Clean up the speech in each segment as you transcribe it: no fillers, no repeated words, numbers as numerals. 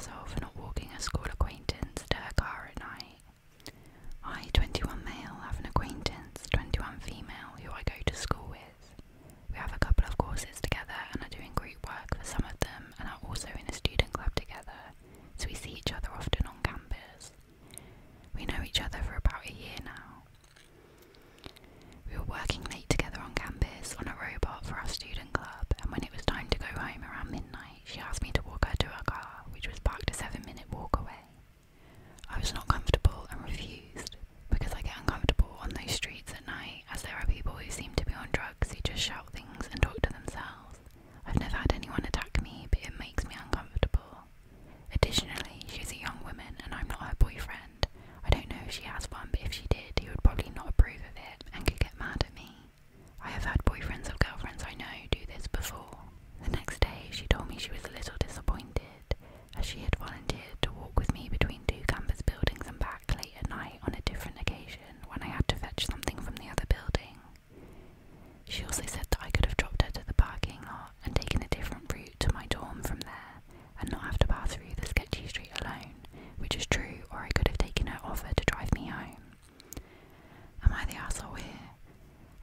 arsehole for not walking a school acquaintance to her car at night. I, 21 male, have an acquaintance, 21 female, who I go to school with. We have a couple of courses together and are doing group work for some of them and are also in a student club together, so we see each other often on campus. We know each other for about a year now. We were working late together on campus on a robot for our student club, and when it was time to go home around midnight, she asked me to walk her to her car, which was parked a 7-minute walk away. I was not comfortable and refused, because I get uncomfortable on those streets at night, as there are people who seem to be on drugs who just shout things and talk to themselves. I've never had anyone attack me, but it makes me uncomfortable. Additionally, she's a young woman and I'm not her boyfriend. I don't know if she has one, but if she did, he would probably not approve of it and could get mad at me. I have had boyfriends or girlfriends I know do this before. The next day, she told me she was a little disappointed, as she had volunteered to walk with me between 2 campus buildings and back late at night on a different occasion when I had to fetch something from the other building. She also said that I could have dropped her to the parking lot and taken a different route to my dorm from there and not have to pass through the sketchy street alone, which is true, or I could have taken her offer to drive me home. Am I the arsehole here?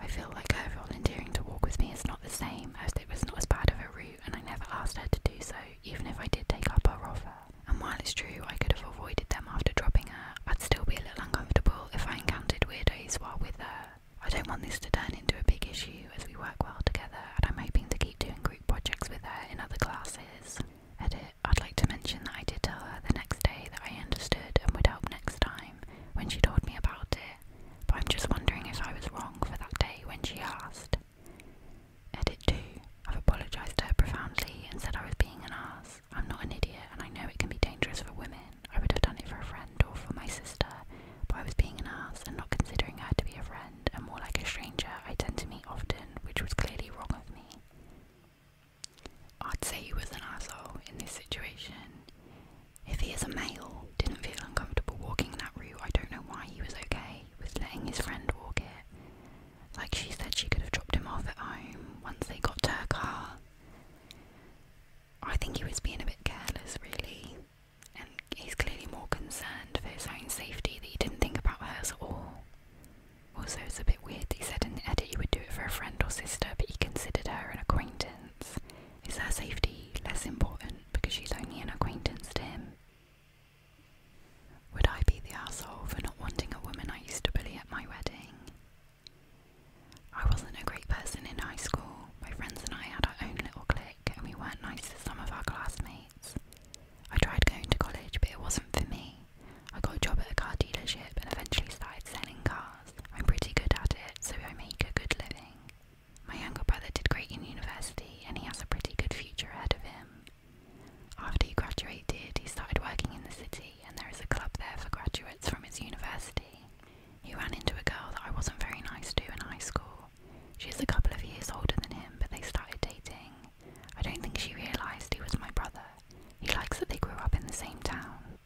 I feel like her volunteering to walk with me is not the same, as it was not as bad of a route and I never asked her to do so, even if I did take up her offer. And while it's true I could have avoided them after dropping her, I'd still be a little uncomfortable if I encountered weirdos while with her. I don't want this to turn into a big issue as we work well together and I'm hoping to keep doing group projects with her in other classes. Edit. I'd like to mention that I did tell her the next day that I understood and would help next time when she told me about it, but I'm just wondering if I was wrong for that day when she asked. Edit 2. I've apologised to her profoundly and said I was being an arse. I'm not an idiot and I know it can be dangerous for women. I would have done it for a friend or for my sister, but I was being an arse and not considering her to be a friend and more like a stranger I tend to meet often, which was clearly wrong of me. I'd say he was an arsehole in this situation. If he is a male, didn't feel uncomfortable walking that route, I don't know why he was okay with letting his friend walk it. Like she said, she could have dropped him off at home once they got to her car. I think he was being a bit careless, really, and he's clearly more concerned for his own safety that he didn't think about hers at all. Also, it's a bit weird that he said in the edit he would do it for a friend or sister, but he considered her an acquaintance. Is her safety less important because she's only an acquaintance to him? Would I be the arsehole for not wanting a woman I used to bully at my wedding? I wasn't a great person in high school. My friends and I had our own little clique and we weren't nice to some of our classmates. I tried going to college, but it wasn't for me. I got a job at a car dealership and eventually started selling cars. I'm pretty good at it, so I make a good living. My younger brother did great in university and he has a pretty good future ahead of him. After he graduated, he started working in the city and there is a club there for graduates from his university. He ran into a girl that I wasn't very nice to in high school. She is a couple of years older than him, but they started dating. I don't think she realised he was my brother. He likes that they grew up in the same town.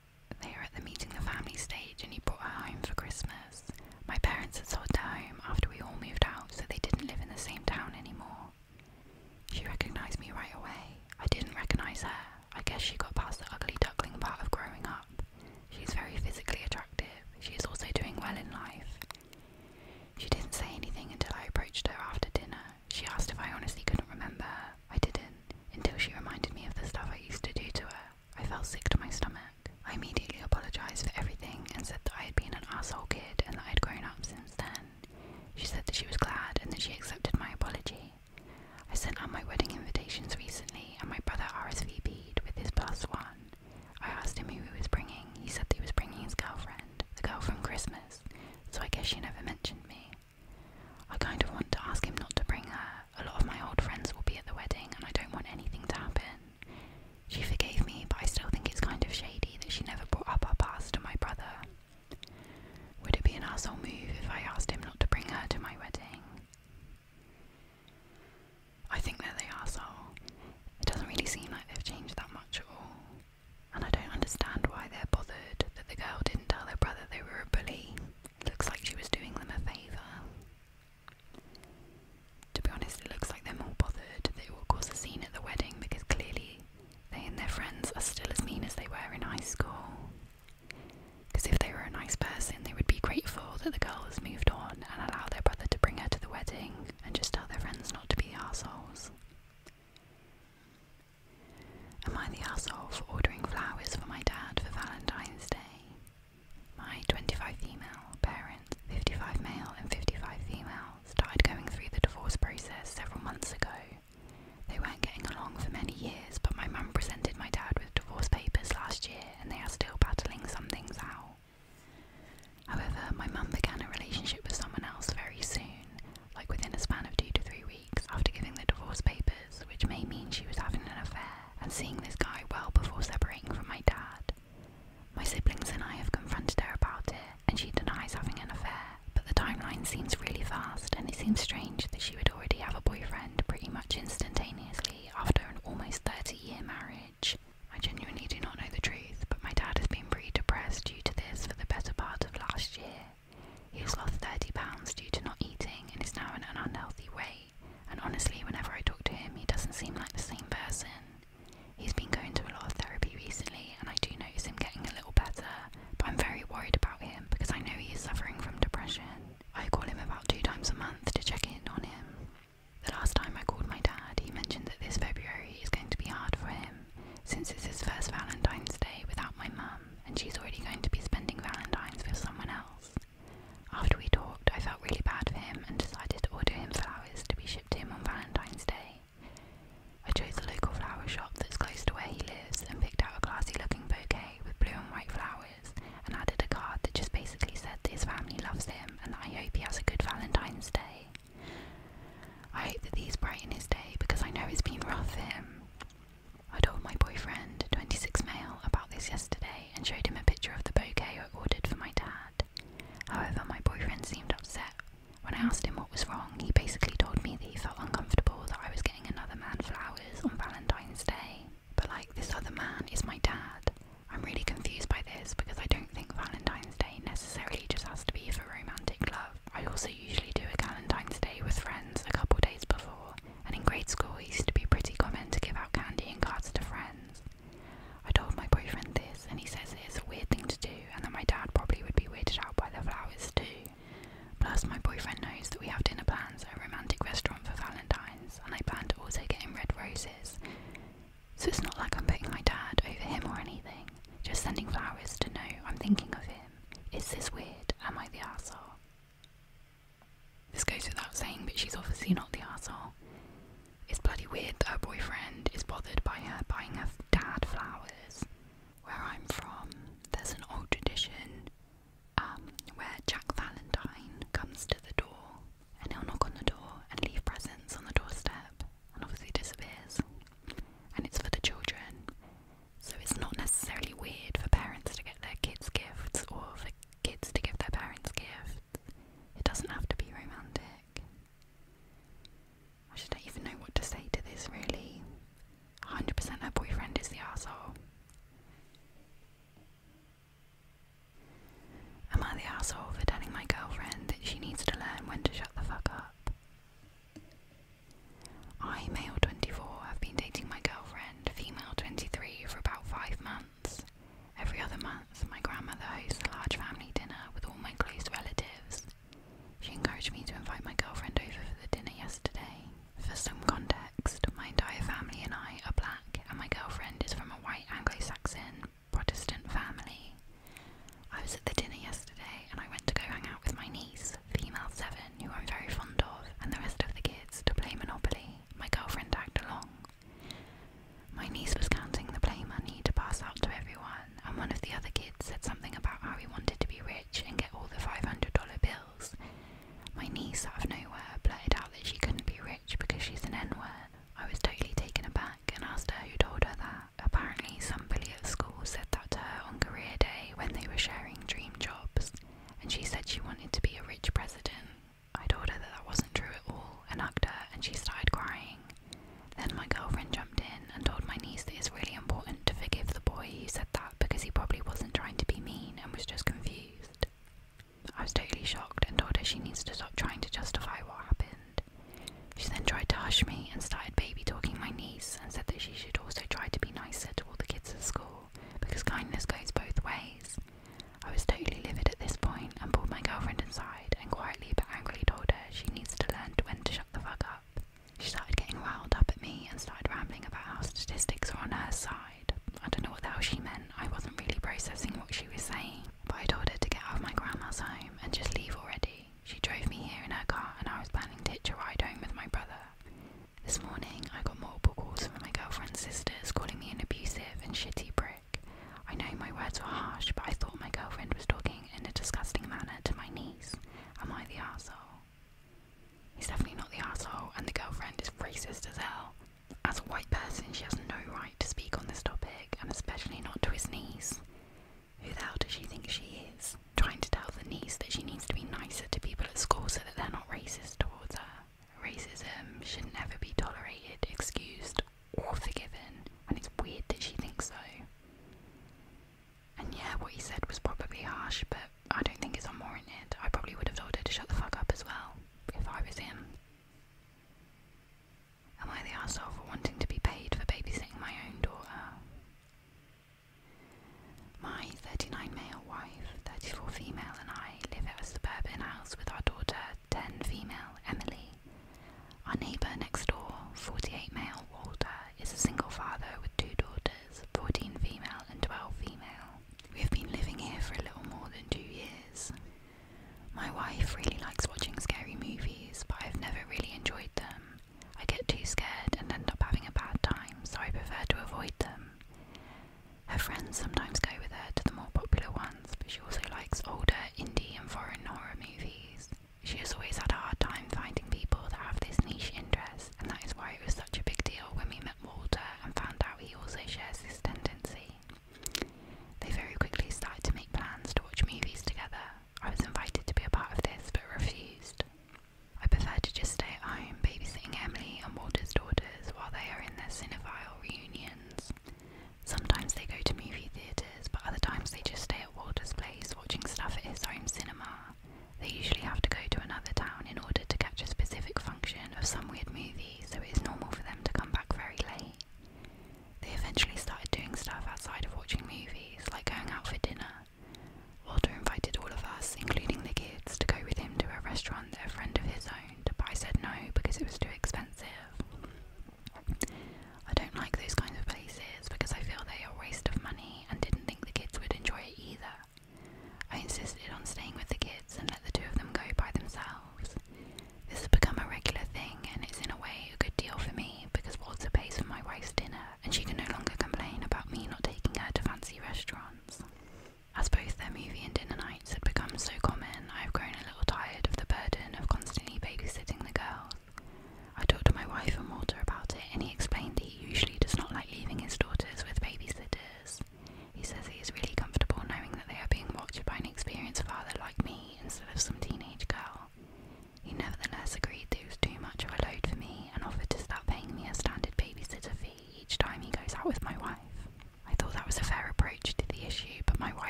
They are at the meeting the family stage and he brought her home for Christmas. My parents had sold their home after we all moved out, so they didn't live in the same town anymore. She recognised me right away. I didn't recognise her. I guess she got past the ugly duckling part of growing up. She's very physically attractive. She is also doing well in life. She didn't say anything until I approached her after dinner. She asked if I honestly couldn't remember her. I didn't, until she reminded me of the stuff I used to do to her. I felt sick to my stomach. I immediately apologised for everything and said that I had been an arsehole kid and that I had grown up since then. She said that she was glad and that she accepted my apology. I sent out my wedding invitations recently and my brother RSVP'd with his +1. I asked him who he was bringing. He said that he was bringing his girlfriend, the girl from Christmas, so I guess she never mentioned me. I kind of want to ask him not to bring her. A lot of the asshole for ordering flowers for my dad for Valentine's Day? My 25 female parents, 55 male and 55 female, started going through the divorce process several months ago. They weren't getting along for many years, but my mum presented my dad with divorce papers last year and they are still battling some things out. However, my mum began a relationship with someone else very soon, like within a span of 2 to 3 weeks after giving the divorce papers, which may mean she was having an affair and seeing this guy well before separating from my dad. My siblings and I have confronted her about it, and she denies having an affair, but the timeline seems really fast, and it seems strange that she would already have a boyfriend pretty much instantaneously after an almost 30-year marriage. I genuinely do not know the truth, but my dad has been pretty depressed due to this for the better part of last year. He has lost 30 pounds due to not eating and is now in an unhealthy weight, and honestly, whenever I talk to him, he doesn't seem like the same person. He's been going to a lot of therapy recently, and I do notice him getting a little better, but I'm very worried about him because I know he is suffering from depression. I call him about 2 times a month to check in on him. The last time I called my dad, he mentioned that this February is going to be hard for him, since it's his first Valentine's Day without my mum, and she's already going to be spending Valentine's with someone else. After we talked, I felt really bad for him and decided to order him flowers to be shipped to him on Valentine's Day. I chose a local flower shop that's close to where he lives and picked out a classy looking bouquet with blue and white flowers and added a card that just basically said that his family loves him and that I hope he has a good Valentine's Day. I hope that these brighten his day because I know it's been rough for him. I told my boyfriend, 26 male, about this yesterday and showed him a picture of the bouquet I ordered for my dad. However, my boyfriend seemed upset. When I asked him what was wrong, he basically told me that he felt uncomfortable that I was getting another man flowers on Valentine's Day. But like, this other man is my dad. I'm really confused by this because I don't think Valentine's Day necessarily just has to be for romantic love. I also usually do a Valentine's Day with friends a couple days before, and in grade school it used to be pretty common to give out candy and cards to friends. I told my boyfriend this and he says it is a weird thing to do and that my dad probably would be weirded out by the flowers too. Plus, my boyfriend knows that we have dinner plans at a romantic restaurant for Valentine's, and I plan to also get him red roses. So it's not like I'm putting my dad over him or anything, just sending flowers to know I'm thinking of him. Is this weird? Am I the arsehole?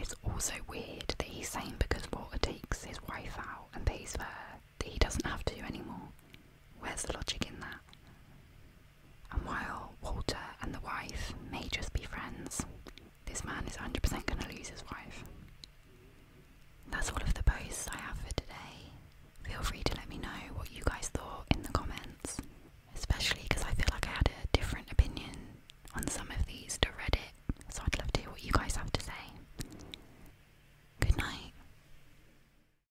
feels also weird that he's saying because Walter takes his wife out and pays for her that he doesn't have to anymore. Where's the logic